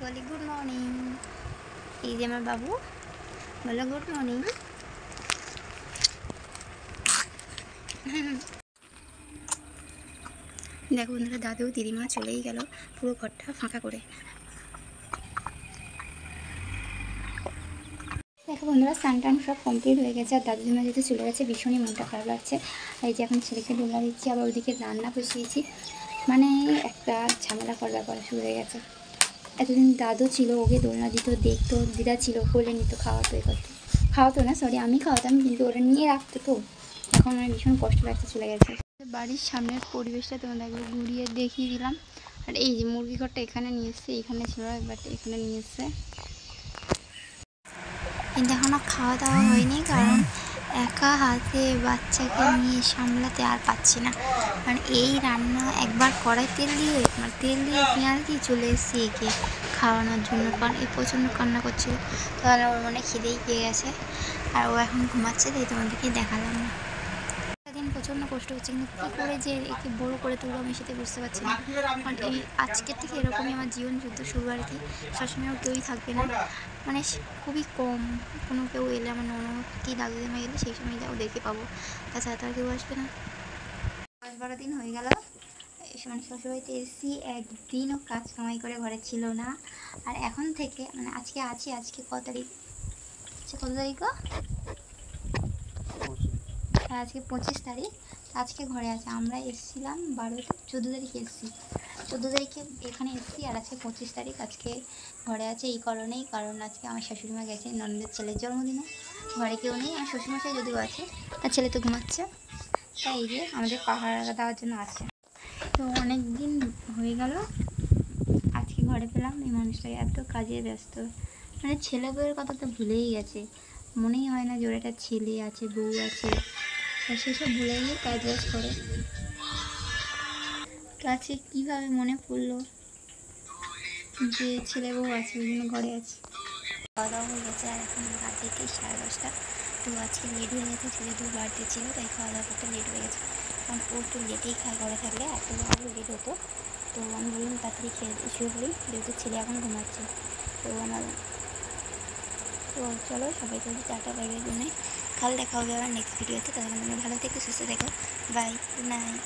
বলি good morning. এই যে আমার বাবু, বলো গুড মর্নিং। দেখো বন্ধুরা, দাদু দিদিমা চলেই গেল পুরো ঘরটা ফাঁকা করে। দেখো বন্ধুরা, স্নান টান সব কমপ্লিট হয়ে গেছে, আর দাদু দিদিমা যেহেতু চলে গেছে ভীষণই মনটা খারাপ লাগছে। আর এই যে এখন ছেলেকে ডোলা দিচ্ছি, আবার ওদিকে রান্না বসিয়েছি, মানে একটা ঝামেলা করার ব্যাপার শুরু হয়ে গেছে। এতদিন দাদু ছিল, ওকে দোলনা দিত, দেখতো, দিদা ছিল, কোলে নিত, খাওয়াতো, এ করতো, খাওয়াতো না সরি আমি খাওয়াতাম, কিন্তু ওরা নিয়ে রাখতো। তো এখন আমার ভীষণ কষ্ট লাগছে, চলে গেছে। বাড়ির সামনের পরিবেশটা তোমাদের একবার ঘুরিয়ে দেখিয়ে দিলাম। আর এই যে মুরগি ঘরটা এখানে নিয়ে এসছে, এখানে ছিল একবার, এখানে নিয়ে এসছে। কিন্তু এখনও খাওয়া দাওয়া হয়নি, কারণ একা হাতে বাচ্চাকে নিয়ে সামলাতে আর পাচ্ছি না। কারণ এই রান্না একবার কড়াই তেল দিয়ে পেঁয়াজ দিয়ে চলে এসেছি একে খাওয়ানোর জন্য, কারণ এই প্রচণ্ড কান্না করছিল। তাহলে ওর মনে খিদেই পেয়ে গেছে, আর ও এখন ঘুমাচ্ছে, তাই তোমাদেরকে দেখালাম না। দিন প্রচণ্ড কষ্ট হচ্ছে, কিন্তু কী করে যে একে বড় করে তুলবো আমি সেটা বুঝতে পারছি না। কারণ এই আজকের থেকে এরকমই আমার জীবন যুদ্ধ শুরু আর কি। সবসময়ও কেউই থাকবে না, মানে খুবই কম কোনো কেউ এলে, আমার ননদ কি দাদু দিমা এলে সেই সময় যা ওদেরকে পাবো, তাছাড়া তো আর কেউ আসবে না। 10-12 দিন হয়ে গেল মানে শ্বশুরবাড়িতে এসেছি, একদিনও কাজ কামাই করে ঘরে ছিল না। আর এখন থেকে মানে আজকে আছি, আজকে কত তারিখ, আচ্ছা কত তারিখ, হ্যাঁ আজকে 25 তারিখ। আজকে ঘরে আছে, আমরা এসেছিলাম 14 তারিখে এসেছি, 14 তারিখে এখানে এসেছি, আর আজকে 25 তারিখ। আজকে ঘরে আছে এই কারণেই, কারণ আজকে আমার শাশুড়িমা গেছে ননদের ছেলের জন্মদিনে, ঘরে কেউ নেই, আমার শ্বশুরমশাই যদিও আছে, তার ছেলে তো ঘুমাচ্ছে, তাই এই যে আমাদের পাহাড়া দেওয়ার জন্য আছে। তো অনেক দিন হয়ে গেল আজকে ঘরে পেলাম এই মানুষটাকে, এত কাজে ব্যস্ত, মানে ছেলে বউয়ের কথা তো ভুলেই গেছে, মনেই হয় না যে ওর একটা ছেলে আছে, বউ আছে, সেসব ভুলে গিয়ে কাজ বাজ করে। তো আজকে কীভাবে মনে পড়লো যে ছেলে বউ আছে, ওই জন্য ঘরে আছে। খাওয়া দাওয়া হয়ে গেছে, আর এখন রাত থেকে 10:30। তো আজকে লেট হয়ে গেছে, ছেলে দু বাড়িতে ছিল, তাই খাওয়া দাওয়া করতে লেট হয়ে গেছে, কারণ ও একটু লেটেই খায় ঘরে থাকলে, এত আরও লেট হতো। তো আমি বললাম তাড়াতাড়ি খেয়ে শুয়ে পড়ি, যেহেতু ছেলে এখন ঘুমাচ্ছে। তো তো চলো সবাইকে tata, bye bye, good night. কাল দেখা হবে আবার নেক্সট ভিডিওতে, তখন তোমরা ভালো থেকো, সুস্থ থেকো, বাই, গুড নাইট।